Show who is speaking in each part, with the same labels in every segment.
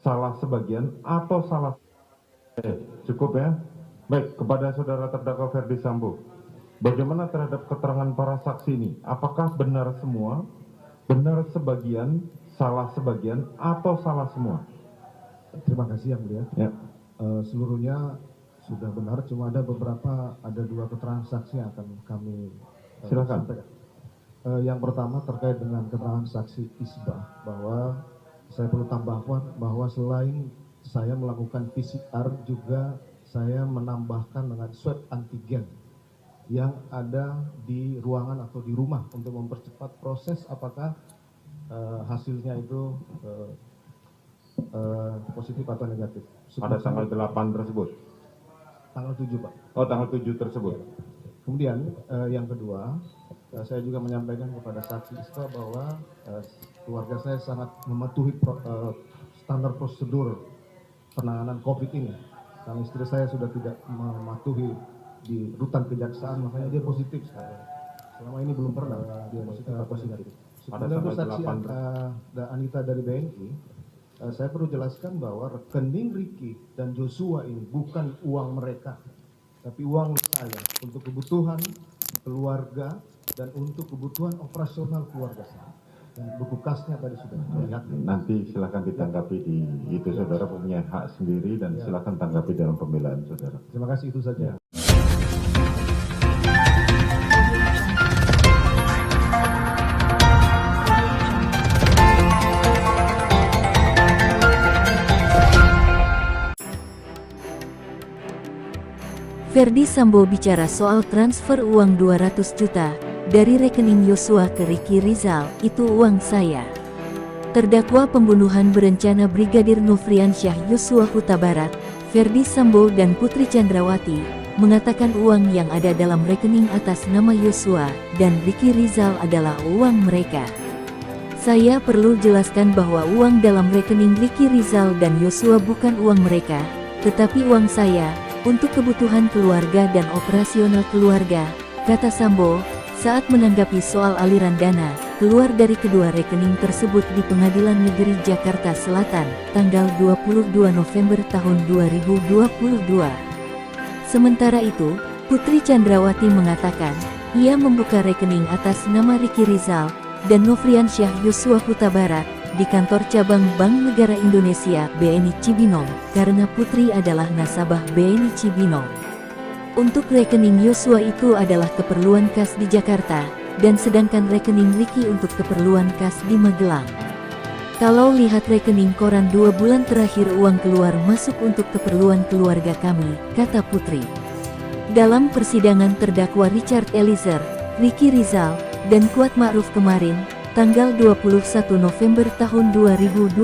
Speaker 1: salah sebagian, atau salah... Cukup ya. Baik, kepada saudara terdakwa Ferdi Sambo, bagaimana terhadap keterangan para saksi ini? Apakah benar semua, benar sebagian, salah sebagian, atau salah semua?
Speaker 2: Terima kasih yang mulia.
Speaker 1: Ya.
Speaker 2: Seluruhnya sudah benar, cuma ada beberapa, ada dua keterangan saksi yang akan kami
Speaker 1: Silakan.
Speaker 2: sampaikan. Yang pertama terkait dengan keterangan saksi Isbah, bahwa saya perlu tambahkan bahwa selain saya melakukan PCR, juga saya menambahkan dengan swab antigen yang ada di ruangan atau di rumah untuk mempercepat proses apakah hasilnya itu positif atau negatif.
Speaker 1: Pada tanggal 8 tersebut?
Speaker 2: Tanggal 7, Pak.
Speaker 1: Oh, tanggal 7 tersebut.
Speaker 2: Kemudian yang kedua, saya juga menyampaikan kepada saksi Isbah bahwa keluarga saya sangat mematuhi standar prosedur penanganan COVID ini. Karena istri saya sudah tidak mematuhi di rutan kejaksaan, makanya dia positif. Selama ini belum pernah dia positif.
Speaker 1: Pada
Speaker 2: Kemudian untuk
Speaker 1: tanggal
Speaker 2: saksi
Speaker 1: 8.
Speaker 2: Anita dari BNI, saya perlu jelaskan bahwa rekening Ricky dan Joshua ini bukan uang mereka, tapi uang saya untuk kebutuhan keluarga dan untuk kebutuhan operasional keluarga saya. Dan buku kasnya tadi sudah terlihat.
Speaker 1: Nanti silakan ditanggapi di itu, saudara punya hak sendiri, dan silakan tanggapi dalam pembelaan saudara.
Speaker 2: Terima kasih, itu saja.
Speaker 3: Ferdi Sambo bicara soal transfer uang 200 juta dari rekening Yosua ke Ricky Rizal, itu uang saya. Terdakwa pembunuhan berencana Brigadir Nofriansyah Yosua Huta Barat, Ferdi Sambo dan Putri Chandrawati, mengatakan uang yang ada dalam rekening atas nama Yosua dan Ricky Rizal adalah uang mereka. Saya perlu jelaskan bahwa uang dalam rekening Ricky Rizal dan Yosua bukan uang mereka, tetapi uang saya, untuk kebutuhan keluarga dan operasional keluarga, kata Sambo, saat menanggapi soal aliran dana keluar dari kedua rekening tersebut di Pengadilan Negeri Jakarta Selatan, tanggal 22 November tahun 2022. Sementara itu, Putri Chandrawati mengatakan, ia membuka rekening atas nama Ricky Rizal dan Nofriansyah Yosua Huta Barat di kantor cabang Bank Negara Indonesia BNI Cibinong, karena Putri adalah nasabah BNI Cibinong. Untuk rekening Yosua itu adalah keperluan kas di Jakarta, dan sedangkan rekening Ricky untuk keperluan kas di Magelang. Kalau lihat rekening koran 2 bulan terakhir uang keluar masuk untuk keperluan keluarga kami, kata Putri. Dalam persidangan terdakwa Richard Eliezer, Ricky Rizal, dan Kuat Ma'ruf kemarin, tanggal 21 November tahun 2022,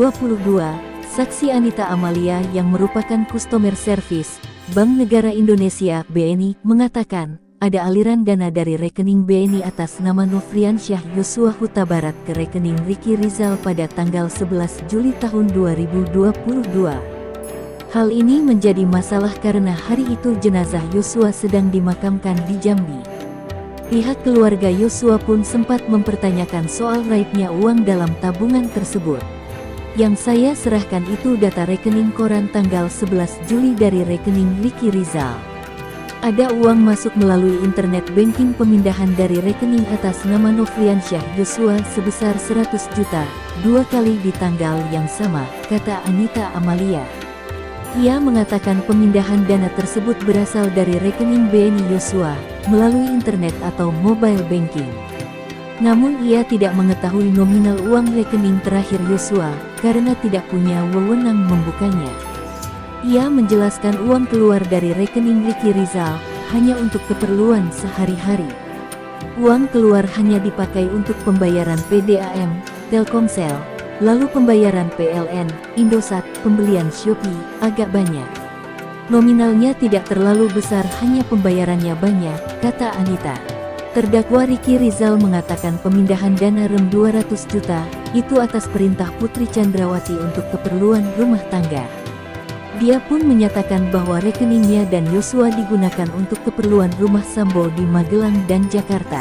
Speaker 3: saksi Anita Amalia yang merupakan customer service Bank Negara Indonesia BNI mengatakan, ada aliran dana dari rekening BNI atas nama Nofriansyah Yosua Huta Barat ke rekening Ricky Rizal pada tanggal 11 Juli tahun 2022. Hal ini menjadi masalah karena hari itu jenazah Yosua sedang dimakamkan di Jambi. Pihak keluarga Yosua pun sempat mempertanyakan soal raibnya uang dalam tabungan tersebut. Yang saya serahkan itu data rekening koran tanggal 11 Juli dari rekening Ricky Rizal. Ada uang masuk melalui internet banking pemindahan dari rekening atas nama Nofriansyah Yosua sebesar 100 juta, 2 kali di tanggal yang sama, kata Anita Amalia. Ia mengatakan pemindahan dana tersebut berasal dari rekening BNI Yosua, melalui internet atau mobile banking. Namun ia tidak mengetahui nominal uang rekening terakhir Yosua, karena tidak punya wewenang membukanya. Ia menjelaskan uang keluar dari rekening Ricky Rizal, hanya untuk keperluan sehari-hari. Uang keluar hanya dipakai untuk pembayaran PDAM, Telkomsel, lalu pembayaran PLN, Indosat, pembelian Shopee, agak banyak. Nominalnya tidak terlalu besar, hanya pembayarannya banyak, kata Anita. Terdakwa Ricky Rizal mengatakan pemindahan dana rem 200 juta, itu atas perintah Putri Chandrawati untuk keperluan rumah tangga. Dia pun menyatakan bahwa rekeningnya dan Yosua digunakan untuk keperluan rumah Sambo di Magelang dan Jakarta.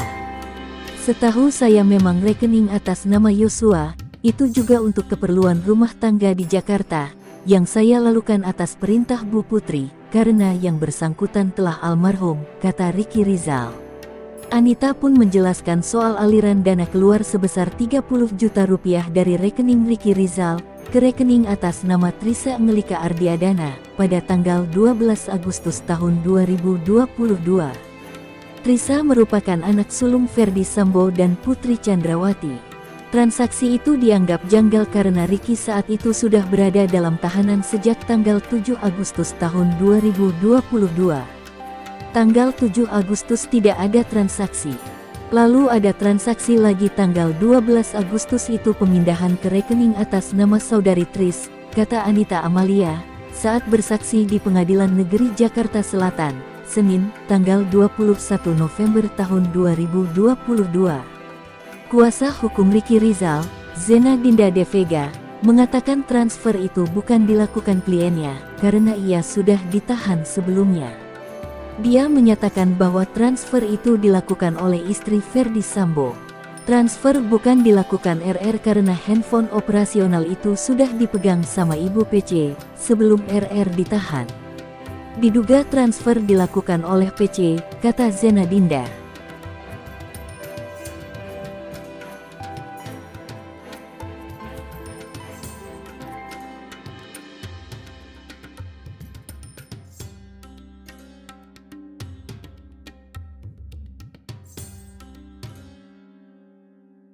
Speaker 3: Setahu saya memang rekening atas nama Yosua, itu juga untuk keperluan rumah tangga di Jakarta, yang saya lakukan atas perintah Bu Putri, karena yang bersangkutan telah almarhum, kata Ricky Rizal. Anita pun menjelaskan soal aliran dana keluar sebesar 30 juta rupiah dari rekening Ricky Rizal ke rekening atas nama Trisa Angelika Ardiadana pada tanggal 12 Agustus tahun 2022. Trisa merupakan anak sulung Ferdi Sambo dan Putri Chandrawati. Transaksi itu dianggap janggal karena Ricky saat itu sudah berada dalam tahanan sejak tanggal 7 Agustus tahun 2022. Tanggal 7 Agustus tidak ada transaksi. Lalu ada transaksi lagi tanggal 12 Agustus, itu pemindahan ke rekening atas nama saudari Tris, kata Anita Amalia, saat bersaksi di Pengadilan Negeri Jakarta Selatan, Senin, tanggal 21 November tahun 2022. Kuasa hukum Ricky Rizal, Zena Dinda De Vega, mengatakan transfer itu bukan dilakukan kliennya, karena ia sudah ditahan sebelumnya. Dia menyatakan bahwa transfer itu dilakukan oleh istri Ferdi Sambo. Transfer bukan dilakukan RR karena handphone operasional itu sudah dipegang sama Ibu PC sebelum RR ditahan. Diduga transfer dilakukan oleh PC, kata Zena Dinda.